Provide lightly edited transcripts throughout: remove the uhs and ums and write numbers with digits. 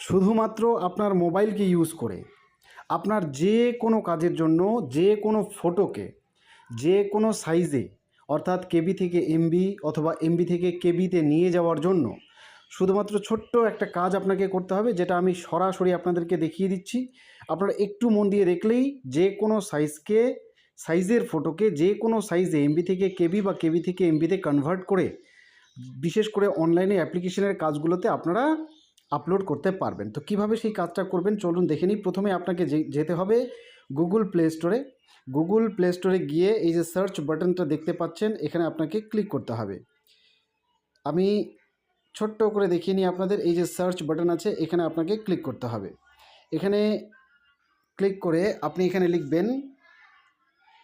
শুধুমাত্র আপনার মোবাইলকে ইউজ করে আপনার যে কোনো কাজের জন্য যে কোনো ফটোকে যে কোনো সাইজে অর্থাৎ কেবি থেকে এমবি অথবা এমবি থেকে কেবিতে নিয়ে যাওয়ার জন্য শুধুমাত্র ছোট্ট একটা কাজ আপনাকে করতে হবে, যেটা আমি সরাসরি আপনাদেরকে দেখিয়ে দিচ্ছি। আপনারা একটু মন দিয়ে দেখলেই যে কোনো সাইজের ফটোকে যে কোনো সাইজে এমবি থেকে কেবি বা কেবি থেকে এমবিতে কনভার্ট করে বিশেষ করে অনলাইনে অ্যাপ্লিকেশনের কাজগুলোতে আপনারা আপলোড করতে পারবেন। তো কিভাবে সেই কাজটা করবেন চলুন দেখে নিই। প্রথমে আপনাকে যেতে হবে গুগল প্লে স্টোরে। গুগল প্লে স্টোরে গিয়ে এই যে সার্চ বাটনটা দেখতে পাচ্ছেন, এখানে আপনাকে ক্লিক করতে হবে। আমি ছোট্ট করে দেখিয়ে নিই আপনাদের। এই যে সার্চ বাটন আছে, এখানে আপনাকে ক্লিক করতে হবে। এখানে ক্লিক করে আপনি এখানে লিখবেন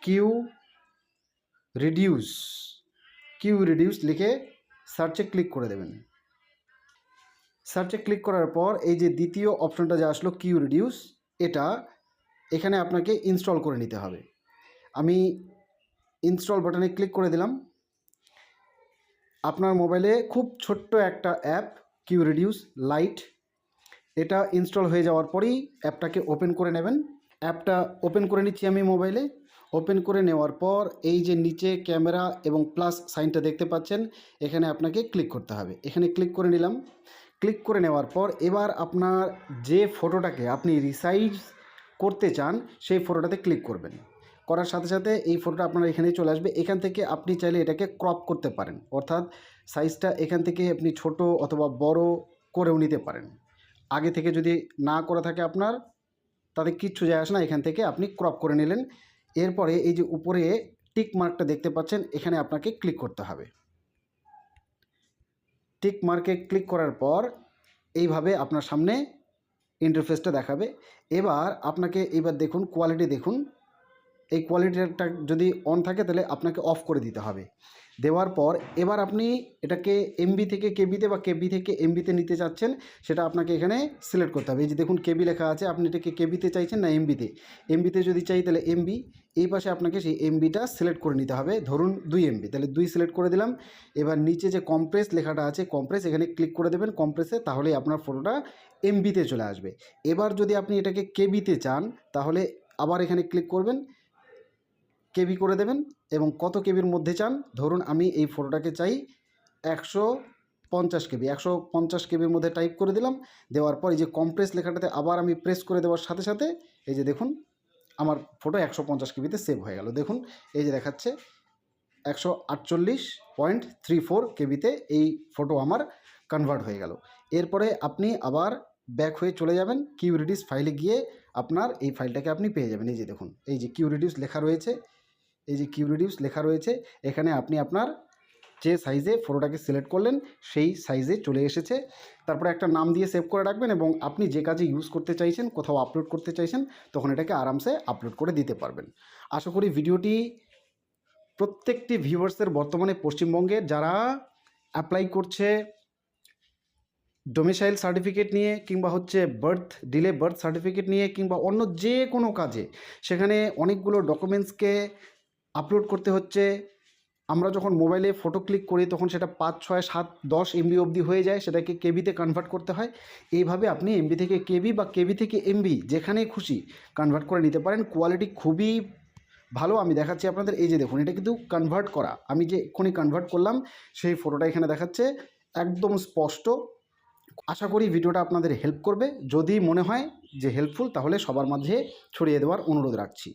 কিউ রিডিউস লিখে সার্চে ক্লিক করে দেবেন। সার্চে ক্লিক করার পর এই যে দ্বিতীয় অপশনটা যা আসলো কিউ রিডিউস, এটা এখানে আপনাকে ইনস্টল করে নিতে হবে। আমি ইনস্টল বাটনে ক্লিক করে দিলাম। আপনার মোবাইলে খুব ছোট্ট একটা অ্যাপ কিউ রিডিউস লাইট, এটা ইনস্টল হয়ে যাওয়ার পরেই অ্যাপটাকে ওপেন করে নেবেন। অ্যাপটা ওপেন করে নিচ্ছি আমি মোবাইলে। ওপেন করে নেওয়ার পর এই যে নিচে ক্যামেরা এবং প্লাস সাইনটা দেখতে পাচ্ছেন, এখানে আপনাকে ক্লিক করতে হবে। এখানে ক্লিক করে নিলাম। ক্লিক করে নেওয়ার পর এবার আপনার যে ফটোটাকে আপনি রিসাইজ করতে চান সেই ফটোটাতে ক্লিক করবেন। করার সাথে সাথে এই ফটোটা আপনার এখানেই চলে আসবে। এখান থেকে আপনি চাইলে এটাকে ক্রপ করতে পারেন, অর্থাৎ সাইজটা এখান থেকে আপনি ছোট অথবা বড় করেও নিতে পারেন। আগে থেকে যদি না করা থাকে আপনার, তাতে কিচ্ছু যায় আসে না, এখান থেকে আপনি ক্রপ করে নিলেন। এরপরে এই যে উপরে টিক মার্কটা দেখতে পাচ্ছেন, এখানে আপনাকে ক্লিক করতে হবে। টিক মার্কে ক্লিক করার পর এইভাবে আপনার সামনে ইন্টারফেসটা দেখাবে। এবার আপনাকে দেখুন কোয়ালিটি দেখুন। এই কোয়ালিটিটা যদি অন থাকে তাহলে আপনাকে অফ করে দিতে হবে। দেওয়ার পর এবার আপনি এটাকে এমবি থেকে কেবিতে বা কেবি থেকে এমবিতে নিতে চাচ্ছেন, সেটা আপনাকে এখানে সিলেক্ট করতে হবে। এই যে দেখুন কেবি লেখা আছে, আপনি এটাকে কেবিতে চাইছেন না এমবিতে। এমবিতে যদি চাই তাহলে এমবি, এই পাশে আপনাকে সেই এমবিটা সিলেক্ট করে নিতে হবে। ধরুন 2 এমবি, তাহলে 2 সিলেক্ট করে দিলাম। এবার নিচে যে কম্প্রেস লেখাটা আছে, কম্প্রেস, এখানে ক্লিক করে দেবেন কম্প্রেসে, তাহলেই আপনার ফটোটা এমবিতে চলে আসবে। এবার যদি আপনি এটাকে কেবিতে চান তাহলে আবার এখানে ক্লিক করবেন, কেবি করে দেবেন এবং কত কেবির মধ্যে চান। ধরুন আমি এই ফটোটাকে চাই 150 কেবি, 150 কেবির মধ্যে টাইপ করে দিলাম। দেওয়ার পর এই যে কম্প্রেস লেখাটাতে আবার আমি প্রেস করে দেওয়ার সাথে সাথে এই যে দেখুন আমার ফটো 150 কেবিতে সেভ হয়ে গেল। দেখুন এই যে দেখাচ্ছে 148.34 কেবিতে এই ফটো আমার কনভার্ট হয়ে গেল। এরপরে আপনি আবার ব্যাক হয়ে চলে যাবেন, কিউ রিডিউস ফাইলে গিয়ে আপনার এই ফাইলটাকে আপনি পেয়ে যাবেন। এই যে দেখুন এই যে কিউ রিডিউস লেখা রয়েছে, এই যে কিউ রিডিউস লেখা রয়েছে, এখানে আপনি আপনার যে সাইজে ফটোটাকে সিলেক্ট করলেন সেই সাইজে চলে এসেছে। তারপরে একটা নাম দিয়ে সেভ করে রাখবেন এবং আপনি যে কাজে ইউজ করতে চাইছেন, কোথাও আপলোড করতে চাইছেন, তখন এটাকে আরামসে আপলোড করে দিতে পারবেন। আশা করি ভিডিওটি প্রত্যেকটি ভিউয়ার্সের বর্তমানে পশ্চিমবঙ্গের যারা অ্যাপ্লাই করছে ডোমিসাইল সার্টিফিকেট নিয়ে, কিংবা হচ্ছে বার্থ সার্টিফিকেট নিয়ে, কিংবা অন্য যে কোনো কাজে, সেখানে অনেকগুলো ডকুমেন্টসকে আপলোড করতে হচ্ছে। আমরা যখন মোবাইলে ফটো ক্লিক করি তখন সেটা 5, 6, 7, 10 এমবি অবধি হয়ে যায়, সেটাকে কেবিতে কনভার্ট করতে হয়। এইভাবে আপনি এমবি থেকে কেবি বা কেবি থেকে এমবি যেখানেই খুশি কনভার্ট করে নিতে পারেন। কোয়ালিটি খুবই ভালো, আমি দেখাচ্ছি আপনাদের। এই যে দেখুন এটা কিন্তু কনভার্ট করা, আমি যে এক্ষুনি কনভার্ট করলাম সেই ফটোটা এখানে দেখাচ্ছে একদম স্পষ্ট। আশা করি ভিডিওটা আপনাদের হেল্প করবে। যদি মনে হয় যে হেল্পফুল, তাহলে সবার মাঝে ছড়িয়ে দেওয়ার অনুরোধ রাখছি।